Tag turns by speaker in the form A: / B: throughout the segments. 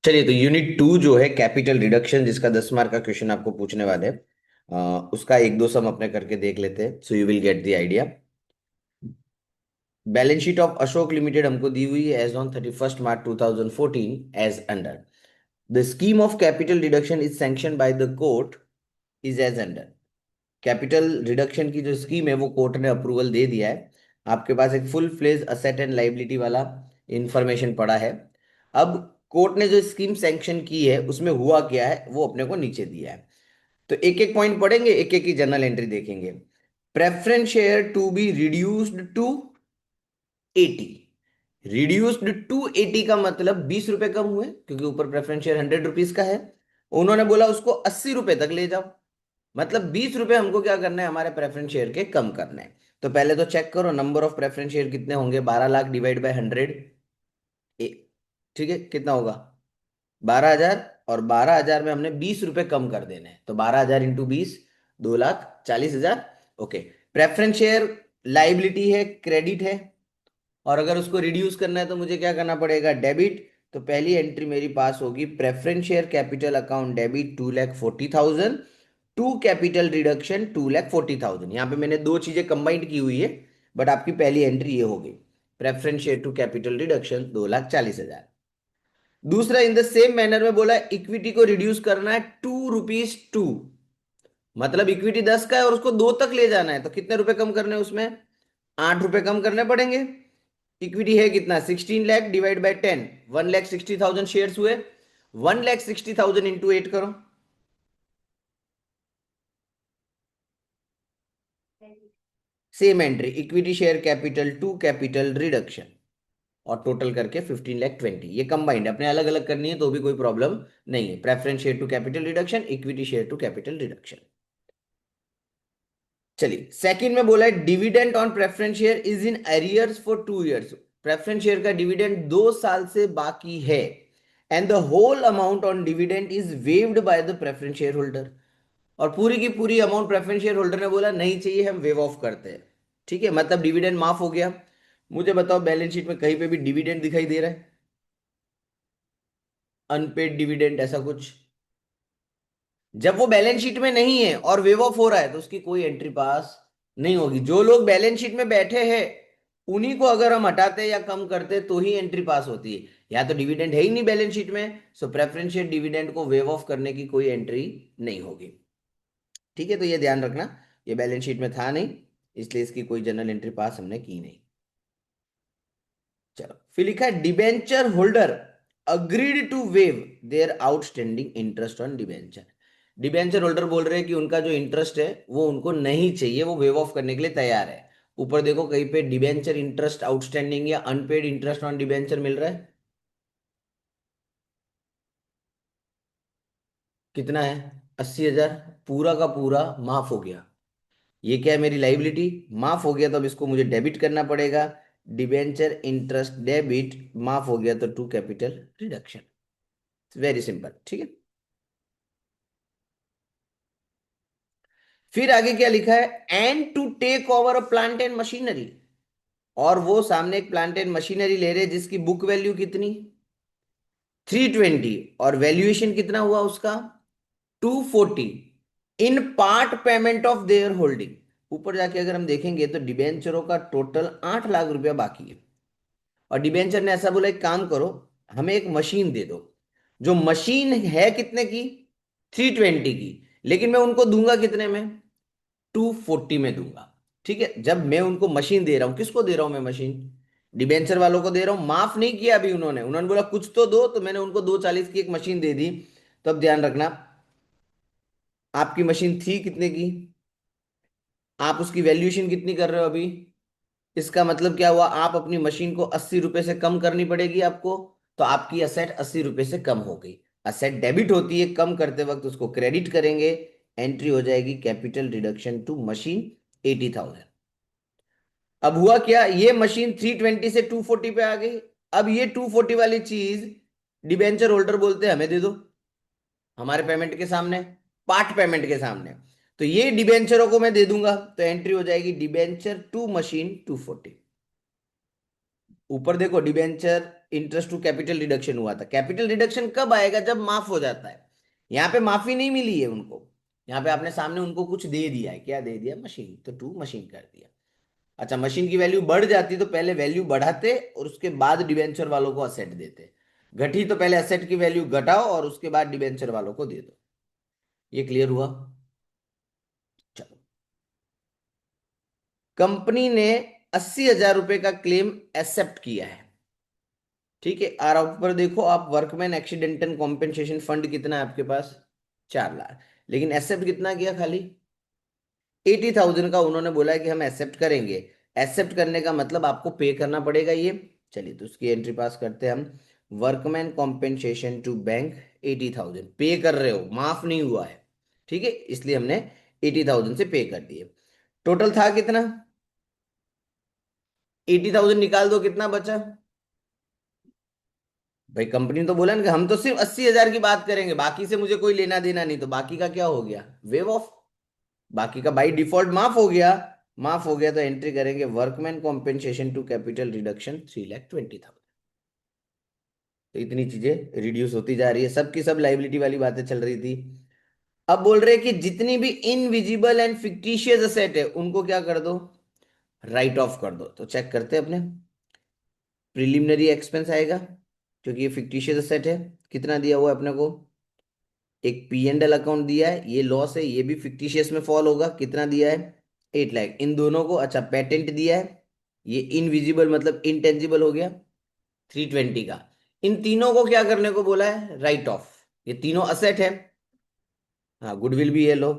A: चलिए, तो यूनिट 2 जो है कैपिटल रिडक्शन, जिसका 10 मार्क का क्वेश्चन आपको पूछने वाले हैं, उसका एक दो सम अपने करके देख लेते हैं, so you will get the idea. Balance sheet of Ashok limited हमको दी हुई है as on 31 March 2014 as under. The scheme of capital reduction is sanction by the court is as under. Capital reduction की जो स्कीम है वो court ने approval दे दिया है। आपके पास एक full fledge asset and liability वाला इंफॉर्मेशन पड़ा है। अब कोर्ट ने जो स्कीम सैंक्शन की है उसमें हुआ क्या है वो अपने को नीचे दिया है। तो एक एक पॉइंट पढ़ेंगे, एक एक की जनरल एंट्री देखेंगे। Preference share to be reduced to 80। Reduced to 80 का मतलब 20 रुपए कम हुए, क्योंकि ऊपर प्रेफरेंस शेयर 100 रुपीज का है। उन्होंने बोला उसको 80 रुपए तक ले जाओ। मतलब 20 रुपए हमको क्या करना है, हमारे प्रेफरेंस शेयर के कम करना है। तो पहले तो चेक करो नंबर ऑफ प्रेफरेंस शेयर कितने होंगे। 12 लाख डिवाइड बाय 100, ठीक है, कितना होगा? 12,000। और 12,000 में हमने 20 रुपए कम कर देने हैं, तो 12,000 into 20, 2,40,000। Okay. Preference share liability है, क्रेडिट है, और अगर उसको रिड्यूस करना है तो मुझे क्या करना पड़ेगा? डेबिट। तो पहली एंट्री मेरी पास होगी, preference share capital account debit 2,40,000 to capital reduction 2,40,000। यहाँ पे मैंने दो चीजें कंबाइंड की हुई है, बट आपकी पहली एंट्री ये होगी, preference share to capital reduction 2,40,000। दूसरा, इन द सेम मैनर में बोला इक्विटी को रिड्यूस करना है 2 रुपीज 2। मतलब इक्विटी 10 का है और उसको 2 तक ले जाना है, तो कितने रुपए कम करने हैं उसमें? 8 रुपए कम करने पड़ेंगे। इक्विटी है कितना? 16 लाख डिवाइड बाय 10, 1,60,000 शेयर्स हुए। 1,60,000 इंटू 8 करो। Same entry, equity share capital to capital reduction, और टोटल करके 15,20,000। ये कंबाइंड, अपने अलग अलग करनी है तो भी कोई प्रॉब्लम नहीं है। Preference share to capital reduction, equity share to capital reduction. चलिए, सेकंड में बोला है dividend on preference share is in arrears for 2 years. Preference share का डिविडेंड 2 साल से बाकी है, and the whole amount on dividend is waived by the preference share holder. और पूरी की पूरी अमाउंट प्रेफरेंस शेयर होल्डर ने बोला नहीं चाहिए, हम वेव ऑफ करते हैं। ठीक है, मतलब डिविडेंड माफ हो गया। मुझे बताओ बैलेंस शीट में कहीं पे भी डिविडेंड दिखाई दे रहा है? अनपेड डिविडेंड ऐसा कुछ? जब वो बैलेंस शीट में नहीं है और वेव ऑफ हो रहा है तो उसकी कोई एंट्री पास नहीं होगी। जो लोग बैलेंस शीट में बैठे हैं उन्हीं को अगर हम हटाते या कम करते तो ही एंट्री पास होती है। या तो डिविडेंड है ही नहीं बैलेंस शीट में, सो प्रेफरेंस शेयर डिविडेंड को वेव ऑफ करने की कोई एंट्री नहीं होगी। ठीक है, तो ये ध्यान रखना, ये बैलेंस शीट में था नहीं, इसलिए इसकी कोई जनरल एंट्री पास हमने की नहीं। चलो, फिर लिखा है debenture holder agreed to waive their outstanding interest on debenture. Debenture holder बोल रहे हैं कि उनका जो इंटरेस्ट है वो उनको नहीं चाहिए, वो वेव ऑफ करने के लिए तैयार है। ऊपर देखो कहीं पे डिबेंचर इंटरेस्ट आउटस्टैंडिंग या अनपेड इंटरेस्ट ऑन डिबेंचर मिल रहा है? कितना है? 80,000। पूरा का पूरा माफ हो गया। ये क्या है? मेरी लाइबिलिटी माफ हो गया, तो अब इसको मुझे डेबिट करना पड़ेगा। डिबेंचर इंटरेस्ट डेबिट माफ हो गया, तो to capital reduction. Very simple, ठीक है। फिर आगे क्या लिखा है? And to take over a plant and machinery. और वो सामने एक प्लांट एंड मशीनरी ले रहे जिसकी बुक वैल्यू कितनी? 320, और वैल्यूएशन कितना हुआ उसका? 240। In part payment of their holding. ऊपर जाके अगर हम देखेंगे तो डिबेंचरों का टोटल 8 लाख रुपया बाकी है। और डिबेंचर ने ऐसा बोला, एक काम करो, हमें एक मशीन दे दो। जो मशीन है कितने की? 320 की। लेकिन मैं उनको दूंगा कितने में? 240 में दूंगा। ठीक है, जब मैं उनको मशीन दे रहा हूं, किसको दे रहा हूं मैं मशीन? डिबेंचर वालों को दे रहा हूं। माफ नहीं किया अभी उन्होंने, उन्होंने बोला कुछ तो दो, तो मैंने उनको 240 की एक मशीन दे दी। तो अब ध्यान रखना, आपकी मशीन थी कितने की? आप उसकी वैल्यूएशन कितनी कर रहे हो अभी? इसका मतलब क्या हुआ? आप अपनी मशीन को 80 रुपए से कम करनी पड़ेगी आपको। तो आपकी असेट 80 रुपए से कम हो गई। असेट डेबिट होती है, कम करते वक्त उसको क्रेडिट करेंगे। एंट्री हो जाएगी कैपिटल रिडक्शन टू मशीन 80,000। अब हुआ क्या? ये मशीन 320 से 240 पे आ गई। अब ये 240 वाली चीज डिबेंचर होल्डर बोलते हैं हमें दे दो, हमारे पेमेंट के सामने, पार्ट पेमेंट के सामने। तो ये डिबेंचरों को मैं दे दूंगा, तो एंट्री हो जाएगी डिबेंचर टू मशीन 240। ऊपर देखो debenture interest to capital reduction हुआ था। कैपिटल रिडक्शन कब आएगा? जब माफ हो जाता है। यहाँ पे माफी नहीं मिली है उनको, यहाँ पे आपने सामने उनको कुछ दे दिया है। क्या दे दिया? मशीन, तो टू मशीन कर दिया। अच्छा, मशीन की वैल्यू बढ़ जाती तो पहले वैल्यू बढ़ाते और उसके बाद डिबेंचर वालों को असेट देते। घटी तो पहले असेट की वैल्यू घटाओ और उसके बाद डिबेंचर वालों को दे दो। ये क्लियर हुआ? चलो, कंपनी ने 80,000 रुपए का क्लेम एक्सेप्ट किया है। ठीक है, और ऊपर देखो आप, वर्कमैन एक्सीडेंटल कॉम्पेंसेशन फंड कितना है आपके पास? 4 लाख। लेकिन एक्सेप्ट कितना किया? खाली 80,000 का उन्होंने बोला है कि हम एक्सेप्ट करेंगे। एक्सेप्ट करने का मतलब आपको पे करना पड़ेगा ये। चलिए, तो उसकी एंट्री पास करते हैं हम। वर्कमैन कॉम्पेंसेशन टू बैंक 80,000 पे कर रहे हो, माफ नहीं हुआ है। ठीक है, इसलिए हमने 80,000 से पे कर दिए। टोटल था कितना? 80,000 निकाल दो, कितना बचा? भाई कंपनी ने तो बोला ना कि हम तो सिर्फ 80,000 की बात करेंगे, बाकी से मुझे कोई लेना देना नहीं। तो बाकी का क्या हो गया? Wave of. बाकी का बाई डिफॉल्ट माफ हो गया। माफ हो गया तो एंट्री करेंगे workman compensation to capital reduction 3,20,000। तो इतनी चीजें रिड्यूस होती जा रही है, सबकी सब लाइबिलिटी वाली बातें चल रही थी। अब बोल रहे हैं कि जितनी भी इनविजिबल एंड फिक्टिशियस असेट है उनको क्या कर दो? राइट ऑफ कर दो। तो चेक करते हैं अपने। प्रिलिमिनरी एक्सपेंस आएगा क्योंकि ये फिक्टिशियस असेट है। कितना दिया हुआ है अपने को? एक पी एंड एल अकाउंट दिया है, ये लॉस है, ये भी फिक्टिशियस में फॉल होगा। कितना दिया है? 8 लाख इन दोनों को। अच्छा, पेटेंट दिया है, ये इनविजिबल मतलब इनटेंजिबल हो गया, 320 का। इन तीनों को क्या करने को बोला है? Right of. ये तीनों असेट है। हाँ, गुडविल भी है, लो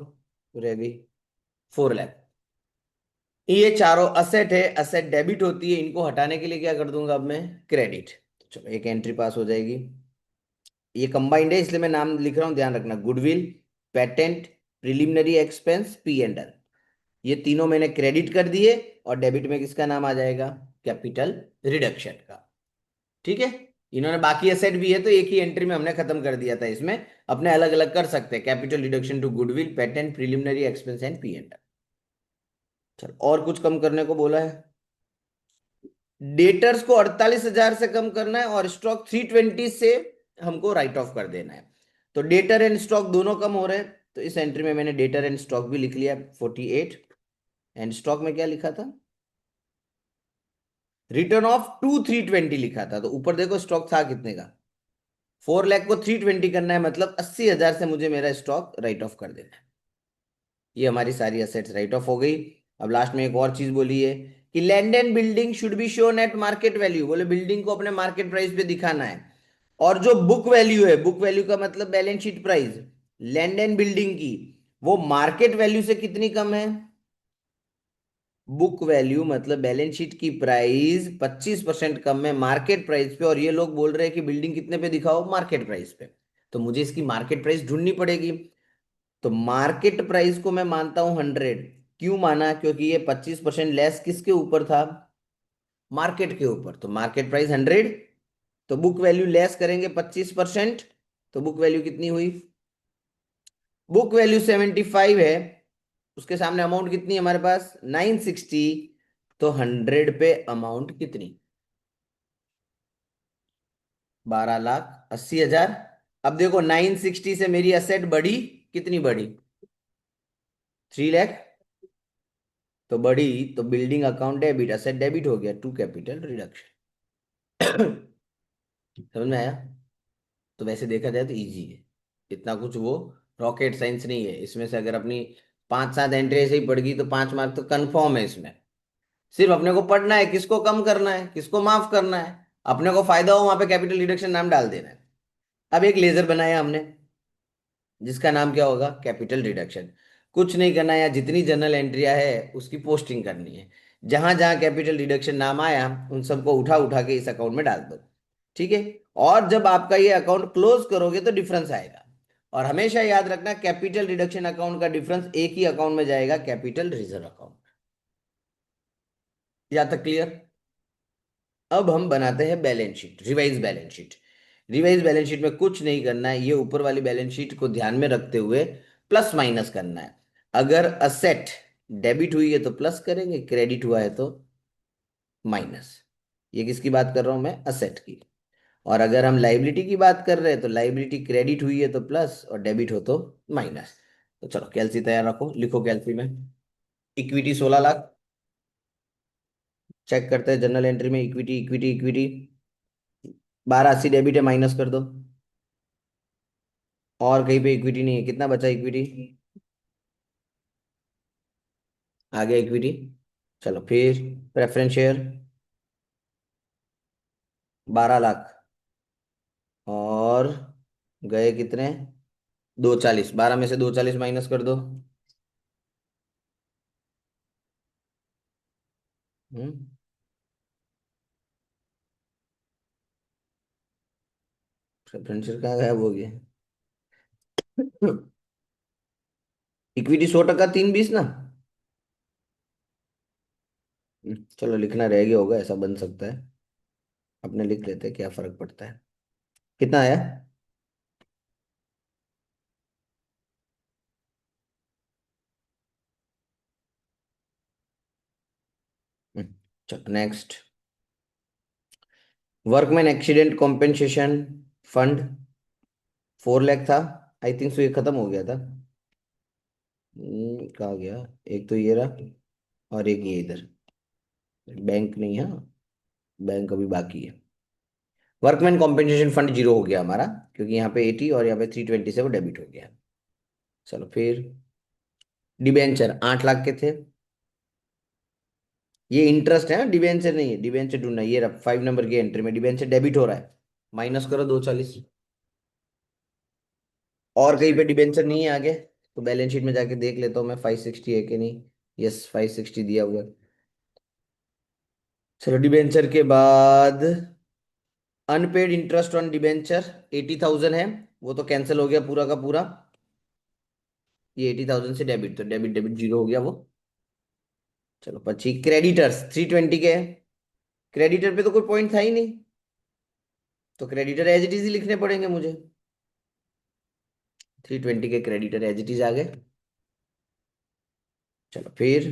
A: रह गई 4 लाख। ये चारों असेट है, असेट डेबिट होती है, इनको हटाने के लिए क्या कर दूंगा अब मैं? क्रेडिट। चलो, एक एंट्री पास हो जाएगी। ये कंबाइंड है इसलिए मैं नाम लिख रहा हूं, ध्यान रखना। Goodwill, patent, preliminary expense, P and L, ये तीनों मैंने क्रेडिट कर दिए। और डेबिट में किसका नाम आ जाएगा? कैपिटल रिडक्शन का। ठीक है, इन्होंने बाकी एसेट भी है तो एक ही एंट्री में हमने खत्म कर दिया था। इसमें अपने अलग अलग कर सकते हैं, capital reduction to goodwill, patent, preliminary expense and P and L. चलो, और कुछ कम करने को बोला है। डेटर्स को 48,000 से कम करना है और स्टॉक 320 से हमको राइट ऑफ कर देना है। तो डेटर एंड स्टॉक दोनों कम हो रहे हैं, तो इस एंट्री में मैंने डेटर एंड स्टॉक भी लिख लिया 48। एंड स्टॉक में क्या लिखा था? रिटर्न ऑफ टू 320 लिखा था। तो ऊपर देखो स्टॉक था कितने का? 4 लाख को 320 करना है, मतलब 80,000 से मुझे मेरा स्टॉक राइट ऑफ कर देना है। ये हमारी सारी असेट्स राइट ऑफ हो गई। अब लास्ट में एक और चीज बोली है कि land and building should be shown eight market value. बोले बिल्डिंग को अपने मार्केट प्राइस पे दिखाना है। और जो बुक वैल्यू है, बुक वैल्यू का मतलब balance sheet price, land and building की, वो मार्केट वैल्यू से कितनी कम है? बुक वैल्यू मतलब बैलेंस शीट की प्राइस 25% कम है मार्केट प्राइस पे। और ये लोग बोल रहे हैं कि बिल्डिंग कितने पे दिखाओ? मार्केट प्राइस पे। तो मुझे इसकी मार्केट प्राइस ढूंढनी पड़ेगी। तो मार्केट प्राइस को मैं मानता हूं 100। क्यों माना? क्योंकि ये 25% लेस किसके ऊपर था? मार्केट के ऊपर। तो मार्केट प्राइस 100, तो बुक वैल्यू लेस करेंगे 25%। तो बुक वैल्यू कितनी हुई? बुक वैल्यू 75 है, उसके सामने अमाउंट कितनी है हमारे पास? 960। तो 100 पे अमाउंट कितनी? 12,80,000। अब देखो 960 से मेरी असेट बढ़ी, कितनी बढ़ी? 3 लाख। तो बढ़ी, तो building account debit, asset debit हो गया टू कैपिटल रिडक्शन। समझ में आया? तो वैसे देखा जाए तो इजी है, इतना कुछ वो रॉकेट साइंस नहीं है इसमें से। अगर अपनी 5-7 एंट्री ऐसे ही पड़ गई तो 5 मार्क तो कंफर्म है इसमें। सिर्फ अपने को पढ़ना है, किसको कम करना है, किसको माफ करना है। अपने को फायदा हो वहां पे कैपिटल रिडक्शन नाम डाल देना है। अब एक लेजर बनाया हमने, जिसका नाम क्या होगा? Capital reduction. कुछ नहीं करना है, यहाँ जितनी जनरल एंट्रिया है उसकी पोस्टिंग करनी है। जहां जहां कैपिटल रिडक्शन नाम आया उन सबको उठा उठा के इस अकाउंट में डाल दो। ठीक है, और जब आपका ये अकाउंट क्लोज करोगे तो डिफरेंस आएगा। और हमेशा याद रखना, कैपिटल रिडक्शन अकाउंट का डिफरेंस एक ही अकाउंट में जाएगा, कैपिटल रिजर्व अकाउंट। यहां तक क्लियर? अब हम बनाते हैं balance sheet, revise balance sheet. Revise balance sheet में कुछ नहीं करना है, ये ऊपर वाली बैलेंस शीट को ध्यान में रखते हुए प्लस माइनस करना है। अगर असेट डेबिट हुई है तो प्लस करेंगे, क्रेडिट हुआ है तो माइनस। ये किसकी बात कर रहा हूं मैं? असेट की। और अगर हम लाइबिलिटी की बात कर रहे हैं तो लाइबिलिटी क्रेडिट हुई है तो प्लस और डेबिट हो तो माइनस। तो चलो कैलसी तैयार रखो, लिखो कैलसी में। इक्विटी 16 लाख। चेक करते हैं जनरल एंट्री में इक्विटी इक्विटी इक्विटी। 1280 डेबिट है, माइनस कर दो। और कहीं पे इक्विटी नहीं है, कितना बचा इक्विटी? आ गया इक्विटी। चलो फिर प्रेफरेंस शेयर 12 लाख। और गए कितने? 240। 12 में से 240 माइनस कर दो। हम्म। प्रेफरेंस शेयर कहाँ गायब हो गया? इक्विटी 100%, 320 ना। चलो लिखना रह गया होगा, ऐसा बन सकता है। अपने लिख लेते हैं, क्या फर्क पड़ता है। कितना आया? हम्म, चलो next. Workman accident compensation fund 4 lakh था। आई थिंक सो ये खत्म हो गया था। कहाँ गया? एक तो ये रहा और एक ये इधर। बैंक नहीं है, बैंक अभी बाकी है। वर्कमैन कॉम्पेंसेशन फंड जीरो हो गया हमारा, क्योंकि यहाँ पे 80 और यहाँ पे 320 से वो डेबिट हो गया। चलो फिर डिबेंचर 8 लाख के थे। ये इंटरेस्ट है, डिबेंचर नहीं है। डिबेंचर ढूंढना, ये रहा 5 नंबर की एंट्री में डिबेंचर डेबिट हो रहा है। माइनस करो 240। और कहीं पे डिबेंचर नहीं है आगे, तो बैलेंस शीट में जाके देख लेता हूँ मैं 560 है कि नहीं। यस 560 दिया हुआ है। चलो डिबेंचर के बाद अनपेड इंटरेस्ट ऑन डिबेंचर 80,000 है। वो तो कैंसिल हो गया पूरा का पूरा। ये 80,000 से डेबिट, तो डेबिट डेबिट जीरो हो गया वो। चलो पची क्रेडिटर्स 320 के। क्रेडिटर पे तो कोई पॉइंट था ही नहीं, तो क्रेडिटर एज इट इज ही लिखने पड़ेंगे मुझे। 320 के क्रेडिटर एज इट इज आ गए। चलो फिर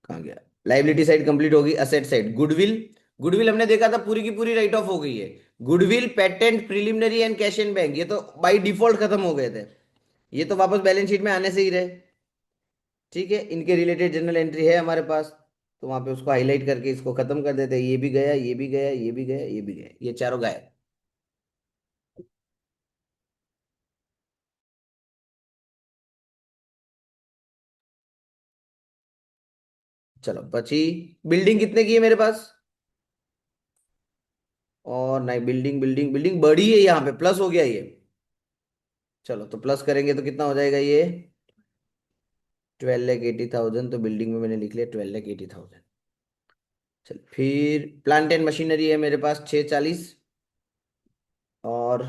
A: कहाँ गया? लाइबिलिटी साइड कंप्लीट होगी, असेट साइड गुडविल। गुडविल हमने देखा था पूरी की पूरी राइट ऑफ हो गई है। Goodwill, patent, preliminary and cash and bank, ये तो बाय डिफॉल्ट खत्म हो गए थे। ये तो वापस बैलेंस शीट में आने से ही रहे। ठीक है, इनके रिलेटेड जनरल एंट्री है हमारे पास, तो वहां पे उसको हाईलाइट करके इसको खत्म कर देते हैं। ये भी गया, ये भी गया, ये भी गया, ये भी गया, ये चारों गायब। चलो बची बिल्डिंग, कितने की है मेरे पास? और नहीं, बिल्डिंग बिल्डिंग बिल्डिंग बड़ी है, यहाँ पे प्लस हो गया ये। चलो तो प्लस करेंगे तो कितना हो जाएगा ये? 12,80,000। तो बिल्डिंग में मैंने लिख लिया 12,80,000। चल फिर प्लांट एंड मशीनरी है मेरे पास 640। और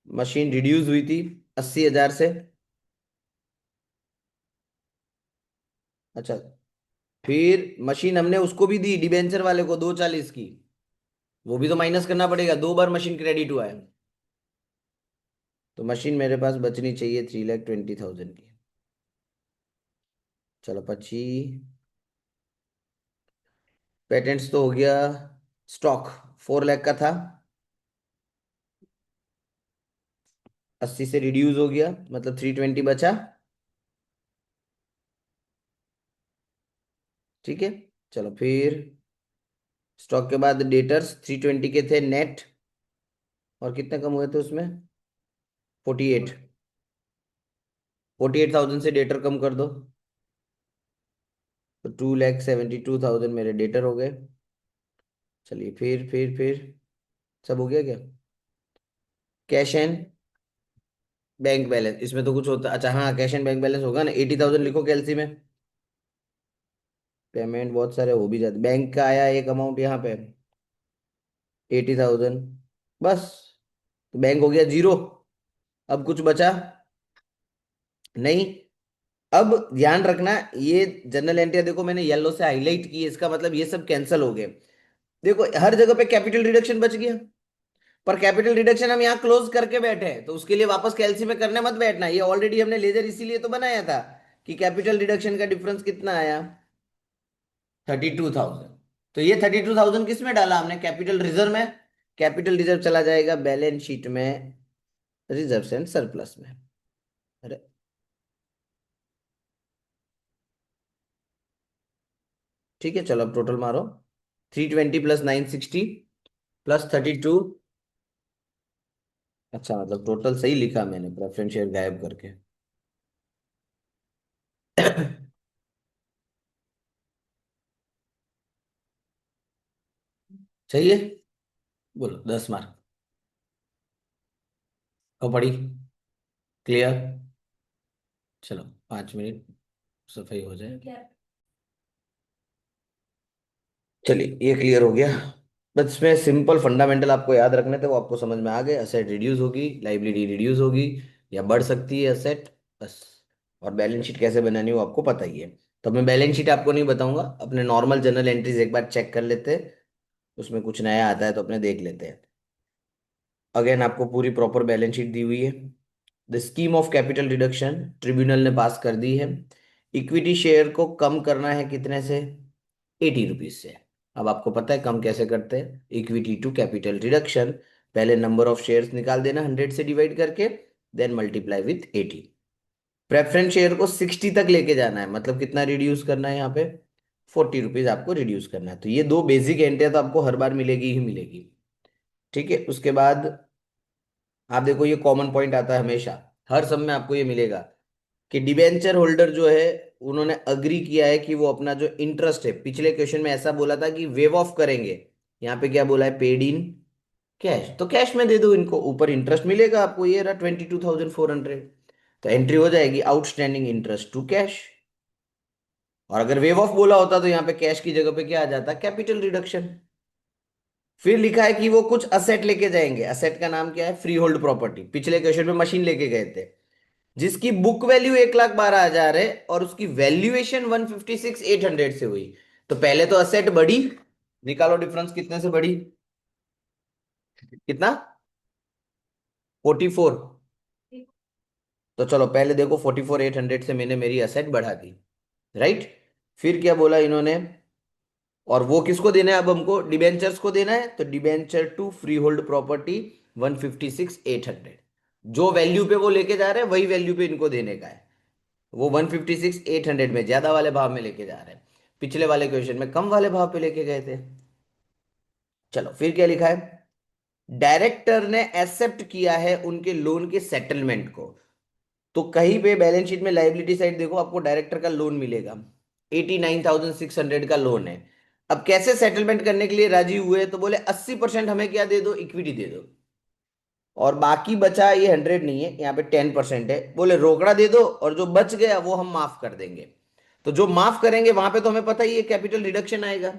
A: मशीन रिड्यूस हुई थी 80,000 से। अच्छा, फिर मशीन हमने उसको भी दी डिबेंचर वाले को 240 की। वो भी तो माइनस करना पड़ेगा, 2 बार मशीन क्रेडिट हुआ है। तो मशीन मेरे पास बचनी चाहिए 3,20,000 की। चलो पची पेटेंट्स तो हो गया। स्टॉक 4 लाख का था, 80 से रिड्यूस हो गया, मतलब 320 बचा। ठीक है। चलो फिर स्टॉक के बाद डेटर्स 320 के थे नेट। और कितने कम हुए थे उसमें? 48। 48,000 से डेटर कम कर दो, तो 2,72,000 मेरे डेटर हो गए। चलिए फिर सब हो गया क्या? कैश एंड बैंक बैलेंस, इसमें तो कुछ होता, अच्छा हाँ, कैश एंड बैंक बैलेंस होगा ना। 80,000 लिखो कैलसी में। पेमेंट बहुत सारे हो भी जाते, बैंक का आया एक अमाउंट यहाँ पे 80,000। बस, तो बैंक हो गया जीरो। अब कुछ बचा नहीं। अब ध्यान रखना, ये जनरल एंट्री देखो मैंने येलो से हाईलाइट की है, इसका मतलब ये सब कैंसिल हो गए। देखो हर जगह पे कैपिटल रिडक्शन बच गया। पर कैपिटल रिडक्शन हम यहाँ क्लोज करके बैठे हैं, तो उसके लिए वापस कैलसी में करने मत बैठना। ये ऑलरेडी हमने लेजर इसीलिए तो बनाया था कि कैपिटल रिडक्शन का डिफरेंस कितना आया? 32,000। तो ये 32,000 किस में डाला हमने? कैपिटल रिजर्व में। कैपिटल रिजर्व चला जाएगा बैलेंस शीट में रिजर्व एंड सरप्लस में। अरे ठीक है, चलो अब टोटल मारो। 320 प्लस 960 प्लस 32। अच्छा, मतलब टोटल सही लिखा मैंने, प्रेफरेंस शेयर गायब करके। सही है। बोलो 10 मार्क। हो पड़ी? क्लियर? चलो 5 मिनट सफाई हो जाए। चलिए ये क्लियर हो गया। बस इसमें सिंपल फंडामेंटल आपको याद रखने थे, वो आपको समझ में आ गए। असेट रिड्यूस होगी, लाइबिलिटी रिड्यूस होगी या बढ़ सकती है असेट, बस। और बैलेंस शीट कैसे बनानी है वो आपको पता ही है। तो मैं बैलेंस शीट आपको नहीं बताऊंगा, अपने नॉर्मल जनरल एंट्रीज एक बार चेक कर लेते हैं। उसमें कुछ नया आता है तो अपने देख लेते हैं। अगेन आपको पूरी प्रॉपर बैलेंस शीट दी हुई है। The scheme of capital reduction tribunal ने पास कर दी है। इक्विटी शेयर को कम करना है कितने से? 80 रुपीज से। अब आपको पता है कम कैसे करते हैं। इक्विटी टू कैपिटल रिडक्शन, पहले नंबर ऑफ शेयर्स निकाल देना 100 से डिवाइड करके, then multiply with 80। Preference share को 60 तक लेके जाना है, मतलब कितना रिड्यूस करना है यहाँ पे? 40 रुपीज आपको रिड्यूस करना है। तो ये दो बेसिक एंट्रियां तो आपको हर बार मिलेगी ही मिलेगी। ठीक है, उसके बाद आप देखो ये कॉमन पॉइंट आता है हमेशा, हर सब में आपको ये मिलेगा कि डिबेंचर होल्डर जो है उन्होंने अग्री किया है कि वो अपना जो इंटरेस्ट है, पिछले क्वेश्चन में ऐसा बोला था कि वेव ऑफ करेंगे, यहाँ पे क्या बोला है? Paid in cash. तो कैश में दे दो इनको, ऊपर इंटरेस्ट मिलेगा आपको, ये रहा 22,400। तो एंट्री हो जाएगी आउटस्टैंडिंग इंटरेस्ट टू कैश। और अगर वेव ऑफ बोला होता तो यहाँ पे कैश की जगह पे क्या आ जाता? Capital reduction. फिर लिखा है कि वो कुछ असेट लेके जाएंगे। असेट का नाम क्या है? Free hold property. पिछले क्वेश्चन में मशीन लेके गए थे, जिसकी बुक वैल्यू 1,12,000 है और उसकी वैल्यूएशन 156,800 से हुई। तो पहले तो असेट बढ़ी, निकालो डिफरेंस कितने से बढ़ी? कितना? 44। तो चलो पहले देखो, 44,800 से मैंने मेरी असेट बढ़ा दी, राइट। फिर क्या बोला इन्होंने? और वो किसको देना है? अब हमको डिबेंचर्स को देना है, तो debenture to freehold property 156,800। जो वैल्यू पे वो लेके जा रहे हैं वही वैल्यू पे इनको देने का है। वो 156,800 में ज्यादा वाले भाव में लेके जा रहे हैं, पिछले वाले क्वेश्चन में कम वाले भाव पे लेके गए थे। चलो फिर क्या लिखा है? डायरेक्टर ने एक्सेप्ट किया है उनके लोन के सेटलमेंट को। तो कहीं पे बैलेंस शीट में लाइबिलिटी साइड देखो, आपको डायरेक्टर का लोन मिलेगा, 89,600 का लोन है। अब कैसे सेटलमेंट करने के लिए राजी हुए? तो बोले 80% हमें क्या दे दो? इक्विटी दे दो, और बाकी बचा ये 100 नहीं है, यहाँ पे 10% है। बोले रोकड़ा दे दो और जो बच गया वो हम माफ कर देंगे। तो जो माफ करेंगे वहां पे तो हमें पता ही है कैपिटल रिडक्शन आएगा।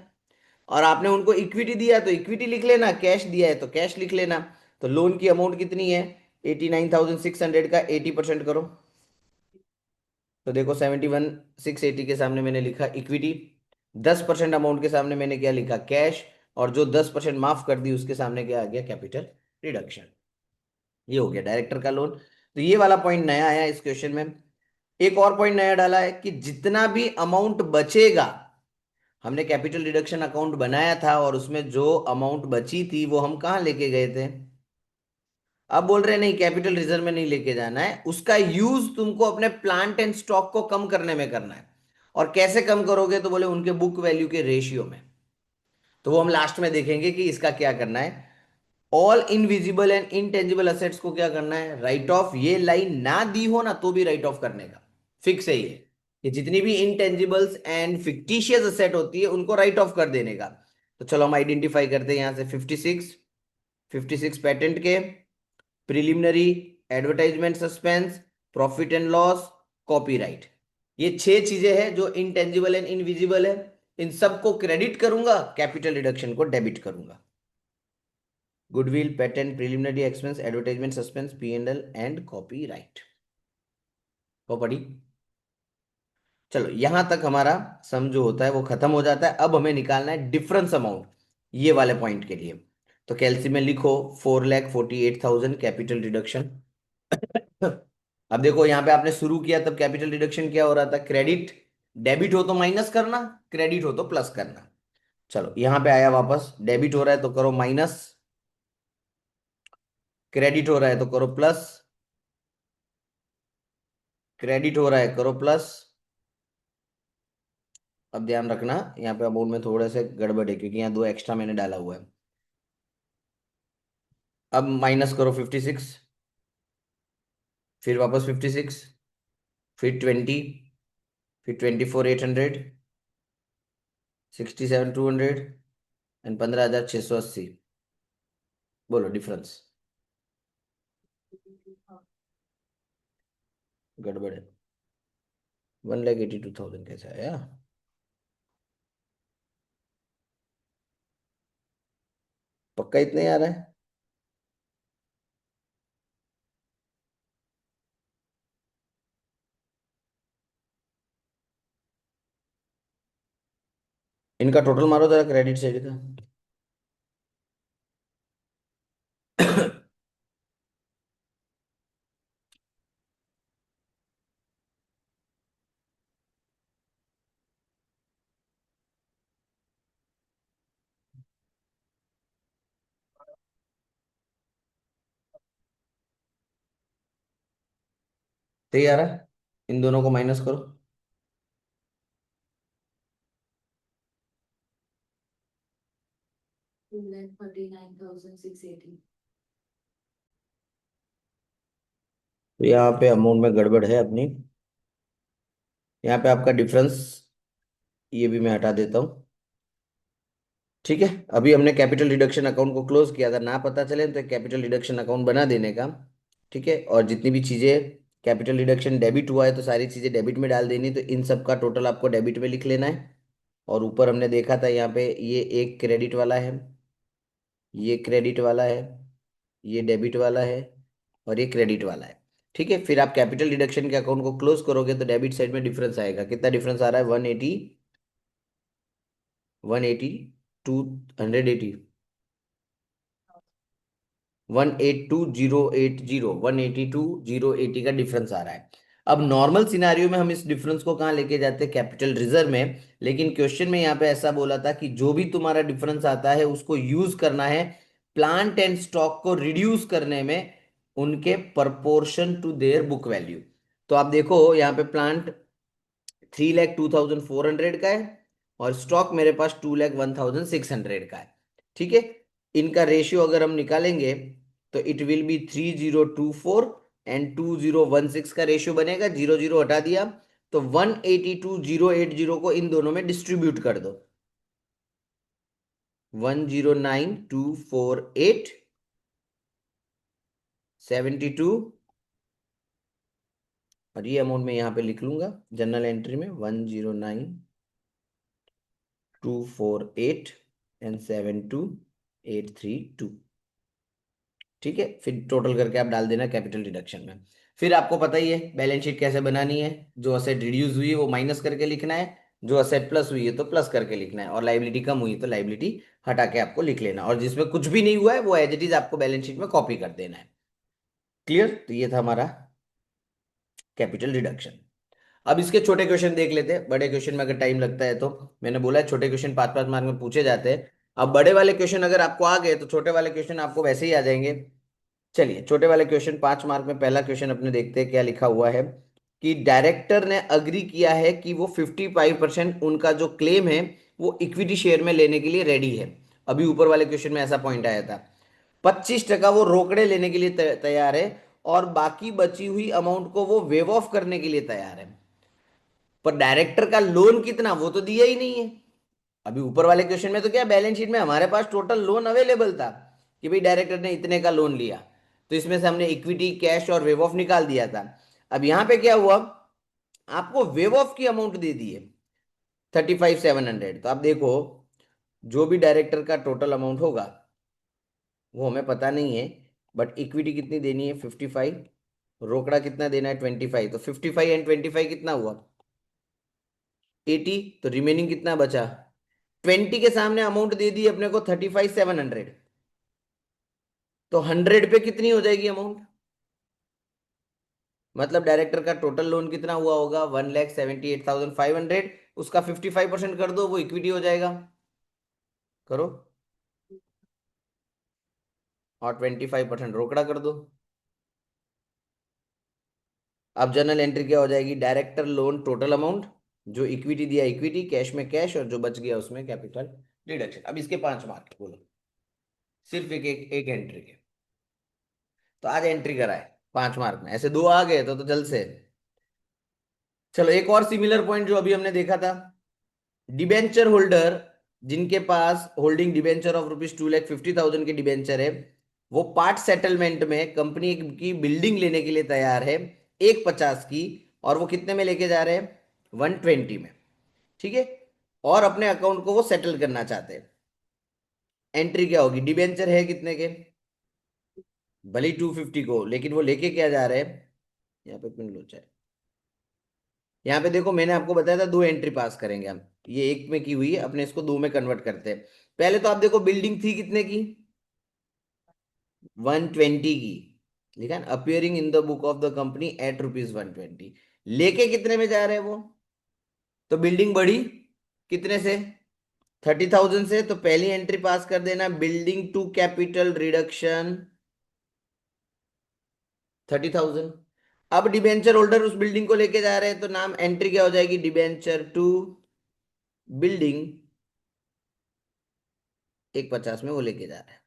A: और आपने उनको इक्विटी दिया तो इक्विटी लिख लेना, कैश दिया है तो कैश लिख लेना। तो लोन की अमाउंट कितनी है? 89,600 का 80% करो, तो देखो 71,680 के सामने मैंने लिखा इक्विटी, 10% अमाउंट के सामने मैंने क्या लिखा? कैश। और जो 10% माफ कर दी उसके सामने क्या आ गया? Capital reduction. ये हो गया डायरेक्टर का लोन। तो ये वाला पॉइंट नया आया इस क्वेश्चन में। एक और पॉइंट नया डाला है कि जितना भी अमाउंट बचेगा, हमने कैपिटल रिडक्शन अकाउंट बनाया था और उसमें जो अमाउंट बची थी वो हम कहाँ लेके गए थे? अब बोल रहे नहीं, कैपिटल रिजर्व में नहीं लेके जाना है, उसका यूज तुमको अपने प्लांट एंड स्टॉक को कम करने में करना है। और कैसे कम करोगे? तो बोले उनके बुक वैल्यू के रेशियो में। तो वो हम लास्ट में देखेंगे कि इसका क्या करना है। All invisible and intangible assets को क्या करना है? Right of. ये लाइन ना दी हो ना तो भी राइट ऑफ करने का फिक्स है ये, कि जितनी भी इनटेंजिबल्स एंड फिक्टिशियस असेट होती है उनको राइट ऑफ कर देने का। तो चलो हम आइडेंटिफाई करते हैं यहां से। 56 पेटेंट के, preliminary, advertisement suspense, profit and loss, copyright. ये 6 चीजें हैं जो इनटेंजिबल एंड इनविजिबल है। इन सबको क्रेडिट करूंगा, कैपिटल रिडक्शन को डेबिट करूंगा। Goodwill, patent, preliminary expense, advertisement suspense, P&L and copyright. वो पढ़ी? चलो यहां तक हमारा सम जो होता है वो खत्म हो जाता है। अब हमें निकालना है डिफरेंस अमाउंट ये वाले पॉइंट के लिए। तो कैलसी में लिखो 4,48,000 कैपिटल रिडक्शन। अब देखो यहाँ पे आपने शुरू किया तब कैपिटल रिडक्शन क्या हो रहा था? क्रेडिट। डेबिट हो तो माइनस करना, क्रेडिट हो तो प्लस करना। चलो यहां पे आया वापस, डेबिट हो रहा है तो करो माइनस, क्रेडिट हो रहा है तो करो प्लस, क्रेडिट हो रहा है करो प्लस। अब ध्यान रखना यहाँ पे अमाउंट में थोड़े से गड़बड़ है क्योंकि यहाँ दो एक्स्ट्रा मैंने डाला हुआ है। अब माइनस करो 56, फिर वापस 56, फिर 20, फिर 24,800, 67,200 एंड 15,680। बोलो डिफरेंस। गड़बड़ है। 1,82,000 कैसे आया? पक्का इतने ही आ रहा है? इनका टोटल मारो जरा क्रेडिट साइड का। सही आ रहा है? इन दोनों को माइनस करो।
B: 2,49,680।
A: तो यहाँ पे अमाउंट में गड़बड़ है अपनी। यहाँ पे आपका डिफरेंस ये भी मैं हटा देता हूँ। ठीक है, अभी हमने कैपिटल डिडक्शन अकाउंट को क्लोज किया था, ना पता चले तो एक कैपिटल डिडक्शन अकाउंट बना देने का। ठीक है, और जितनी भी चीजें कैपिटल डिडक्शन डेबिट हुआ है तो सारी चीजें डेबिट में डाल देनी, तो इन सब का टोटल आपको डेबिट में लिख लेना है। और ऊपर हमने देखा था यहाँ पे ये एक क्रेडिट वाला है, ये क्रेडिट वाला है, ये डेबिट वाला है, और ये क्रेडिट वाला है। ठीक है, फिर आप कैपिटल डिडक्शन के अकाउंट को क्लोज करोगे तो डेबिट साइड में डिफरेंस आएगा। कितना डिफरेंस आ रहा है? 180, 180, 280, 182,080, 182,080 का डिफरेंस आ रहा है। अब नॉर्मल सिनारियो में हम इस डिफरेंस को कहाँ लेके जाते हैं? कैपिटल रिजर्व में। लेकिन क्वेश्चन में यहाँ पे ऐसा बोला था कि जो भी तुम्हारा डिफरेंस आता है उसको यूज करना है प्लांट एंड स्टॉक को रिड्यूस करने में, उनके proportion to their book value. तो आप देखो यहाँ पे प्लांट 3,02,400 का है और स्टॉक मेरे पास 2,01,600 का है। ठीक है, इनका रेशियो अगर हम निकालेंगे तो इट विल बी 3,024 एंड 2,016 का रेशियो बनेगा। जीरो जीरो हटा दिया तो 182,080 को इन दोनों में डिस्ट्रीब्यूट कर दो। 109,248, 72, और ये अमाउंट मैं यहाँ पे लिख लूंगा जनरल एंट्री में, 109,248 एंड 72,832। ठीक है, फिर टोटल करके आप डाल देना कैपिटल डिडक्शन में। फिर आपको पता ही है बैलेंस शीट कैसे बनानी है। जो असेट रिड्यूस हुई है वो माइनस करके लिखना है, जो असेट प्लस हुई है तो प्लस करके लिखना है, और लाइबिलिटी कम हुई है तो लाइबिलिटी हटा के आपको लिख लेना, और जिसमें कुछ भी नहीं हुआ है वो एज इट इज आपको बैलेंस शीट में कॉपी कर देना है। क्लियर? तो ये था हमारा कैपिटल रिडक्शन। अब इसके छोटे क्वेश्चन देख लेते हैं, बड़े क्वेश्चन में अगर टाइम लगता है तो। मैंने बोला है छोटे क्वेश्चन 5-5 मार्क में पूछे जाते हैं। अब बड़े वाले क्वेश्चन अगर आपको आ गए तो छोटे वाले क्वेश्चन आपको वैसे ही आ जाएंगे। चलिए छोटे वाले क्वेश्चन 5 मार्क में, पहला क्वेश्चन अपने देखते हैं क्या लिखा हुआ है। कि डायरेक्टर ने अग्री किया है कि वो 55% उनका जो क्लेम है वो इक्विटी शेयर में लेने के लिए रेडी है। अभी ऊपर वाले क्वेश्चन में ऐसा पॉइंट आया था। 25% वो रोकड़े लेने के लिए तैयार है, और बाकी बची हुई अमाउंट को वो वेव ऑफ करने के लिए तैयार है। पर डायरेक्टर का लोन कितना वो तो दिया ही नहीं है। अभी ऊपर वाले क्वेश्चन में तो क्या, बैलेंस शीट में हमारे पास टोटल लोन अवेलेबल था कि भाई डायरेक्टर ने इतने का लोन लिया, तो इसमें से हमने इक्विटी कैश और वेव ऑफ निकाल दिया था। अब यहां पे क्या हुआ, आपको वेव ऑफ की अमाउंट दे दी है 35,700। तो आप देखो जो भी डायरेक्टर का टोटल अमाउंट होगा वो हमें पता नहीं है, बट इक्विटी कितनी देनी है 55, रोकड़ा कितना देना है 25, तो 55 एंड 25 कितना हुआ 80, तो रिमेनिंग कितना बचा 20। के सामने अमाउंट दे दी अपने को 35,700, तो 100 पे कितनी हो जाएगी अमाउंट? मतलब डायरेक्टर का टोटल लोन कितना हुआ होगा 1,78,500, उसका 55% कर दो वो इक्विटी हो जाएगा। करो, और 25% रोकड़ा कर दो। अब जर्नल एंट्री क्या हो जाएगी? डायरेक्टर लोन टोटल अमाउंट, जो इक्विटी दिया इक्विटी, कैश में कैश, और जो बच गया उसमें कैपिटल डिडक्शन। अब इसके 5 मार्क बोलो, सिर्फ एक एंट्री के। तो आज एंट्री कराए 5 मार्क में, ऐसे दो आ गए तो जल्द से। चलो एक और सिमिलर पॉइंट जो अभी हमने देखा था, डिबेंचर होल्डर जिनके पास होल्डिंग डिबेंचर ऑफ ₹2,50,000 के डिबेंचर है, वो पार्ट सेटलमेंट में कंपनी की बिल्डिंग लेने के लिए तैयार है 150 की, और वो कितने में लेके जा रहे हैं? 120 में। ठीक है, और अपने अकाउंट को वो सेटल करना चाहते हैं। एंट्री क्या होगी? डिबेंचर है कितने के? भले 250 को, लेकिन वो लेके क्या जा रहे हैं? यहाँ पे पिन लो चाहे, यहाँ पे देखो मैंने आपको बताया था 2 एंट्री पास करेंगे हम, ये एक में की हुई है, अपने इसको 2 में कन्वर्ट करते हैं। पहले तो आप देखो बिल्डिंग थी कितने की? 120 की, लिखा है appearing in the book of the company at ₹120। लेके कितने में जा रहे हैं वो? तो बिल्डिंग बढ़ी कितने से? 30,000 से। तो पहली एंट्री पास कर देना, बिल्डिंग टू कैपिटल रिडक्शन 30,000। अब डिबेंचर होल्डर उस बिल्डिंग को लेके जा रहे हैं, तो नाम एंट्री क्या हो जाएगी? डिबेंचर टू बिल्डिंग 150 में वो लेके जा रहा है।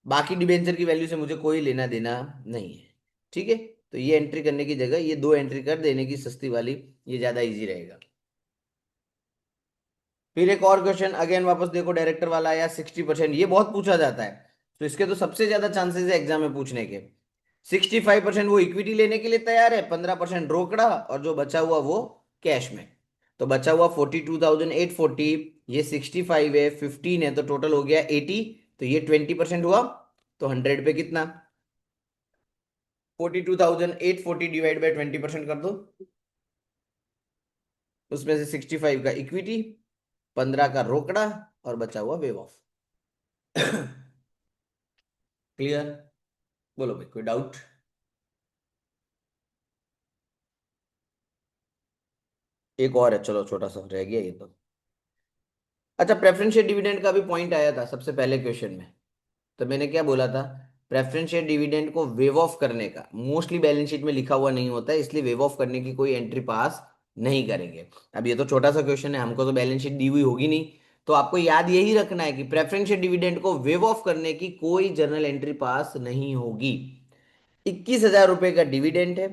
A: बाकी डिबेंचर की वैल्यू से मुझे कोई लेना देना नहीं है। ठीक है, तो ये एंट्री करने की जगह ये 2 एंट्री कर देने की सस्ती वाली, ये ज्यादा इजी रहेगा। फिर एक और क्वेश्चन, अगेन वापस देखो डायरेक्टर वाला आया 60%, ये बहुत पूछा जाता है, तो इसके तो सबसे ज्यादा चांसेस है एग्जाम में पूछने के। 65% वो इक्विटी लेने के लिए तैयार है, 15% रोकड़ा, और जो बचा हुआ वो कैश में। तो बचा हुआ 42,840, ये 65 है, 15 है, तो टोटल हो गया 80। तो ये 20% हुआ, तो 100 पे कितना? 42,840 डिवाइड बाई 20% कर दो। उसमें से 65 का इक्विटी, 15 का रोकड़ा, और बचा हुआ वेव ऑफ। क्लियर? बोलो भाई, कोई डाउट? एक और है, चलो छोटा सा रह गया ये तो। अच्छा, प्रेफरेंशियल डिविडेंड का भी पॉइंट आया था सबसे पहले क्वेश्चन में। तो मैंने क्या बोला था? प्रेफरेंशियल डिविडेंड को वेव ऑफ करने का मोस्टली बैलेंस शीट में लिखा हुआ नहीं होता है, इसलिए वेव ऑफ करने की कोई एंट्री पास नहीं करेंगे। अब ये तो छोटा सा क्वेश्चन है, हमको तो बैलेंस शीट दी हुई होगी नहीं, तो आपको याद यही रखना है कि प्रेफरेंशियल डिविडेंड को वेव ऑफ करने की कोई जर्नल एंट्री पास नहीं होगी। 21,000 रुपए का डिविडेंड है,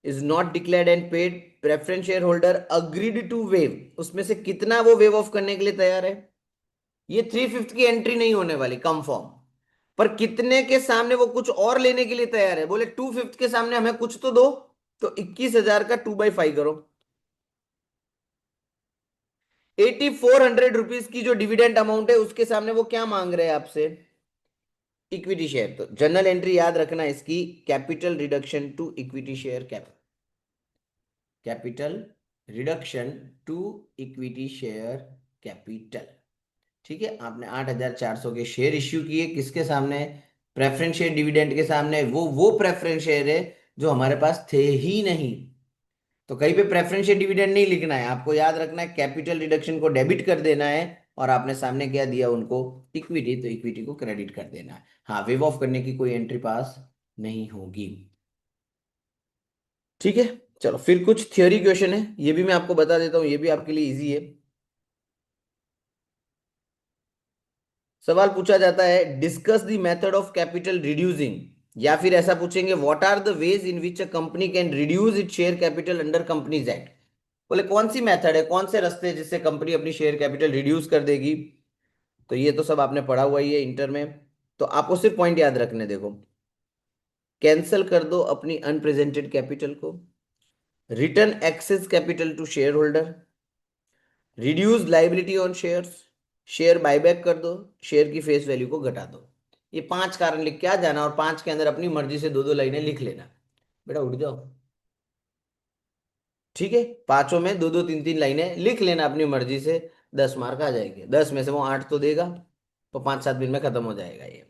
A: is not declared and paid, preference share holder agreed to waive, उसमें से कितना वो वेव ऑफ करने के लिए तैयार है? ये 3/5 की एंट्री नहीं होने वाली कंफर्म, पर कितने के सामने वो कुछ और लेने के लिए तैयार है? बोले 2/5 के सामने हमें कुछ तो दो। तो 21,000 का 2/5 करो, 8,400 रुपीज की जो डिविडेंड अमाउंट है उसके सामने वो क्या मांग रहे हैं आपसे? Equity share. तो जनरल एंट्री याद रखना इसकी, capital reduction to equity share capital reduction to equity share capital. ठीक है, आपने 8,400 के शेयर इश्यू किए, किसके सामने? प्रेफरेंस शेयर डिविडेंड के सामने। वो प्रेफरेंस शेयर है जो हमारे पास थे ही नहीं। तो कहीं पे प्रेफरेंस शेयर डिविडेंड नहीं लिखना है, आपको याद रखना है कैपिटल रिडक्शन को डेबिट कर देना है, और आपने सामने क्या दिया उनको? इक्विटी, तो इक्विटी को क्रेडिट कर देना है। हाँ, वेव ऑफ करने की कोई एंट्री पास नहीं होगी। ठीक है, चलो फिर कुछ थ्योरी क्वेश्चन है, ये भी मैं आपको बता देता हूँ, ये भी आपके लिए इजी है। सवाल पूछा जाता है, discuss the method of capital reducing, या फिर ऐसा पूछेंगे, what are the ways in which a company can reduce it share capital under companies act. बोले कौन सी मेथड है, कौन से रास्ते जिससे कंपनी अपनी शेयर कैपिटल रिड्यूस कर देगी? तो ये तो सब आपने पढ़ा हुआ ही है इंटर में, तो आपको सिर्फ पॉइंट याद रखने, देखो, कैंसल कर दो अपनी अनप्रेजेंटेड कैपिटल को, return excess capital to share holder, reduce liability on shares, share buyback कर दो, शेयर की फेस वैल्यू को घटा दो। ये 5 कारण लिख के आ जाना, और 5 के अंदर अपनी मर्जी से 2-2 लाइनें लिख लेना। बेटा उठ जाओ। ठीक है, पांचों में 2-2 3-3 लाइनें लिख लेना अपनी मर्जी से, 10 मार्क आ जाएंगे। 10 में से वो 8 तो देगा, तो 5-7 दिन में खत्म हो जाएगा ये।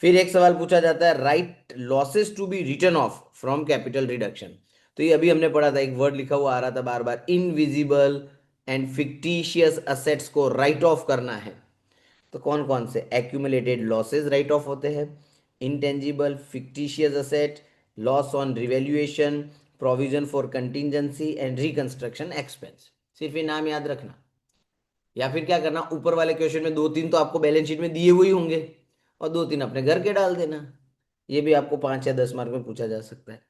A: फिर एक सवाल पूछा जाता है, write losses to be written off from capital reduction. तो ये अभी हमने पढ़ा था, एक वर्ड लिखा हुआ आ रहा था बार बार, इनविजिबल एंड फिक्टिशियस असेट्स को राइट ऑफ करना है। तो कौन कौन से? एक्यूमुलेटेड लॉसेज राइट ऑफ होते हैं, intangible fictitious asset, loss on revaluation, provision for contingency and reconstruction expense. सिर्फ ये नाम याद रखना, या फिर क्या करना, ऊपर वाले क्वेश्चन में दो तीन तो आपको बैलेंस शीट में दिए हुए ही होंगे और दो तीन अपने घर के डाल देना। ये भी आपको 5 या 10 मार्क में पूछा जा सकता है।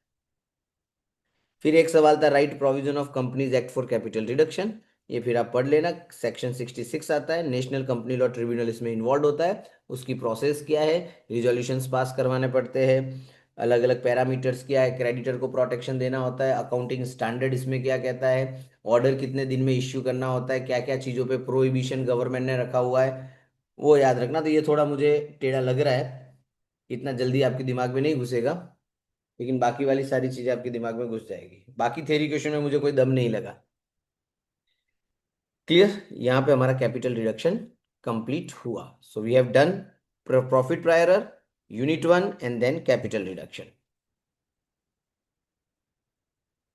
A: फिर एक सवाल था, right provision of companies act for capital reduction. ये फिर आप पढ़ लेना, सेक्शन 66 आता है, नेशनल कंपनी लॉ ट्रिब्यूनल इसमें इन्वॉल्व होता है। उसकी प्रोसेस क्या है, रिजोल्यूशंस पास करवाने पड़ते हैं, अलग अलग पैरामीटर्स क्या है, क्रेडिटर को प्रोटेक्शन देना होता है, अकाउंटिंग स्टैंडर्ड इसमें क्या कहता है, ऑर्डर कितने दिन में इश्यू करना होता है, क्या क्या चीज़ों पे प्रोहिबिशन गवर्नमेंट ने रखा हुआ है, वो याद रखना। तो ये थोड़ा मुझे टेढ़ा लग रहा है, इतना जल्दी आपके दिमाग में नहीं घुसेगा, लेकिन बाकी वाली सारी चीजें आपके दिमाग में घुस जाएगी। बाकी थ्योरी क्वेश्चन में मुझे कोई दम नहीं लगा। क्लियर? यहाँ पे हमारा कैपिटल रिडक्शन कंप्लीट हुआ। So we have done profit prior, unit 1 and then capital reduction.